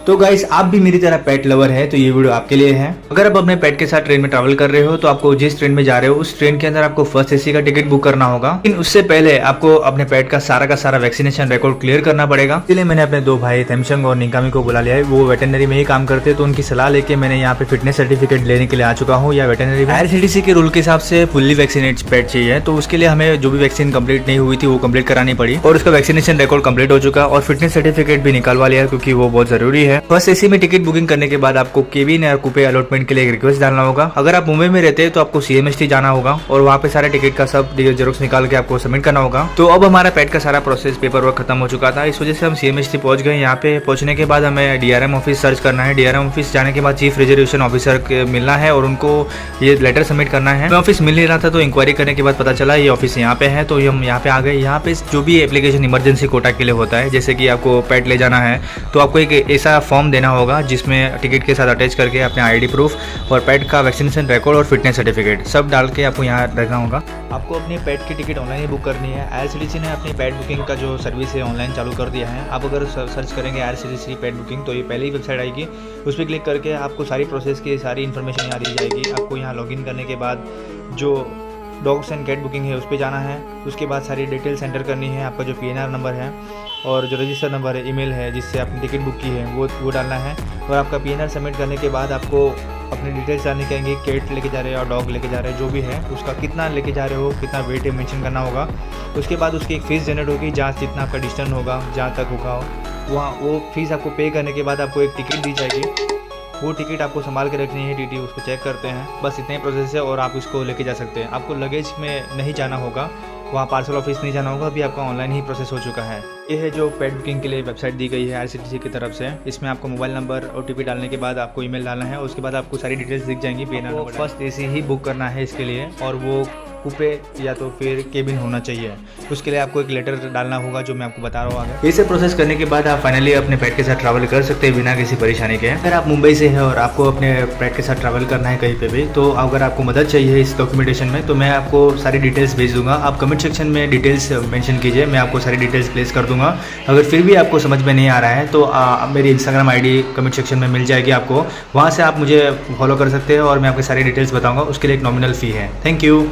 तो गाइस आप भी मेरी तरह पेट लवर है तो ये वीडियो आपके लिए है। अगर आप अपने पेट के साथ ट्रेन में ट्रैवल कर रहे हो तो आपको जिस ट्रेन में जा रहे हो उस ट्रेन के अंदर आपको फर्स्ट एसी का टिकट बुक करना होगा, लेकिन उससे पहले आपको अपने पेट का सारा वैक्सीनेशन रिकॉर्ड क्लियर करना पड़ेगा। इसलिए मैंने अपने दो भाई थैमसंग और निकामी को बुला लिया है। वो वेटरनरी में ही काम करते हैं तो उनकी सलाह लेके मैंने यहाँ पे फिटनेस सर्टिफिकेट लेने के लिए आ चुका हूँ। या वेटरनरी में IRCTC के रूल के हिसाब से फुल्ली वैक्सीनेट पेट चाहिए, तो उसके लिए हमें जो भी वैक्सीन कंप्लीट नहीं हुई थी वो कंप्लीट करानी पड़ी और उसका वैक्सीनेशन रिकॉर्ड कंप्लीट हो चुका और फिटनेस सर्टिफिकेट भी निकालवा लिया क्योंकि वो बहुत जरूरी है। फर्स्ट एसी में टिकट बुकिंग करने के बाद आपको केबिन या कूपे अलॉटमेंट के लिए एक रिक्वेस्ट डालना होगा। अगर आप मुंबई में रहते हैं तो आपको CMST जाना होगा और वहाँ पे सारे टिकट का सब जेरोक्स निकाल के आपको सबमिट करना होगा। तो अब हमारा पेट का सारा प्रोसेस पेपर वर्क खत्म हो चुका था, इस वजह से हम CMST पहुंच गए। यहाँ पे पहुंचने के बाद हमें DRM ऑफिस सर्च करना है। DRM ऑफिस जाने के बाद चीफ रिजर्वेशन ऑफिसर मिलना है और उनको ये लेटर सबमिट करना है। ऑफिस मिल नहीं रहा था तो इंक्वायरी करने के बाद पता चला ये ऑफिस यहाँ पे है, तो हम यहाँ पे आ गए। यहाँ पे जो भी एप्लीकेशन इमरजेंसी कोटा के लिए होता है, जैसे कि आपको पेट ले जाना है तो आपको एक ऐसा फॉर्म देना होगा जिसमें टिकट के साथ अटैच करके अपने ID प्रूफ और पेट का वैक्सीनेशन रिकॉर्ड और फिटनेस सर्टिफिकेट सब डाल के आपको यहाँ रखना होगा। आपको अपने पेट की टिकट ऑनलाइन ही बुक करनी है। IRCTC ने अपनी पेट बुकिंग का जो सर्विस है ऑनलाइन चालू कर दिया है। आप अगर सर्च करेंगे IRCTC पेट बुकिंग तो ये पहले ही वेबसाइट आएगी, उस पर क्लिक करके आपको सारी प्रोसेस की सारी इन्फॉर्मेशन यहाँ दी जाएगी। आपको यहाँ लॉगिन करने के बाद जो डॉग्स एंड कैट बुकिंग है उस पर जाना है। उसके बाद सारी डिटेल्स एंटर करनी है। आपका जो PNR नंबर है और जो रजिस्टर नंबर है, ईमेल है जिससे आपने टिकट बुक की है वो डालना है। और आपका PNR सबमिट करने के बाद आपको अपनी डिटेल्स डालनी कहेंगे। कैट लेके जा रहे हो और डॉग लेके जा रहे हो, जो भी है उसका कितना लेके जा रहे हो, कितना वेट है मेंशन करना होगा। उसके बाद उसकी एक फ़ीस जनरेट होगी, जहाँ जितना आपका डिस्टेंस होगा, जहाँ तक होगा वहाँ वो फीस आपको पे करने के बाद आपको एक टिकट दी जाएगी। वो टिकट आपको संभाल के रखनी है, TT उसको चेक करते हैं। बस इतने ही प्रोसेस है और आप इसको लेके जा सकते हैं। आपको लगेज में नहीं जाना होगा, वहाँ पार्सल ऑफिस नहीं जाना होगा, अभी आपका ऑनलाइन ही प्रोसेस हो चुका है। ये है जो पेट बुकिंग के लिए वेबसाइट दी गई है IRCTC की तरफ से। इसमें आपको मोबाइल नंबर OTP डालने के बाद आपको ईमेल डालना है। उसके बाद आपको सारी डिटेल्स दिख जाएंगी। PNR नंबर फर्स्ट एसी ही बुक करना है इसके लिए, और वो कूपे या तो फिर केबिन होना चाहिए। उसके लिए आपको एक लेटर डालना होगा जो मैं आपको बता रहा हूँ आगे। ये सब प्रोसेस करने के बाद आप फाइनली अपने पेट के साथ ट्रैवल कर सकते हैं बिना किसी परेशानी के। अगर आप मुंबई से हैं और आपको अपने पेट के साथ ट्रैवल करना है कहीं पे भी, तो अगर आपको मदद चाहिए इस डॉक्यूमेंटेशन में तो मैं आपको सारी डिटेल्स भेज दूंगा। आप कमेंट सेक्शन में डिटेल्स मेंशन कीजिए, मैं आपको सारी डिटेल्स प्लेस कर दूंगा। अगर फिर भी आपको समझ में नहीं आ रहा है तो मेरी Instagram ID कमेंट सेक्शन में मिल जाएगी आपको, वहाँ से आप मुझे फॉलो कर सकते हैं और मैं आपकी सारी डिटेल्स बताऊँगा। उसके लिए एक नॉमिनल फ़ी है। Thank you.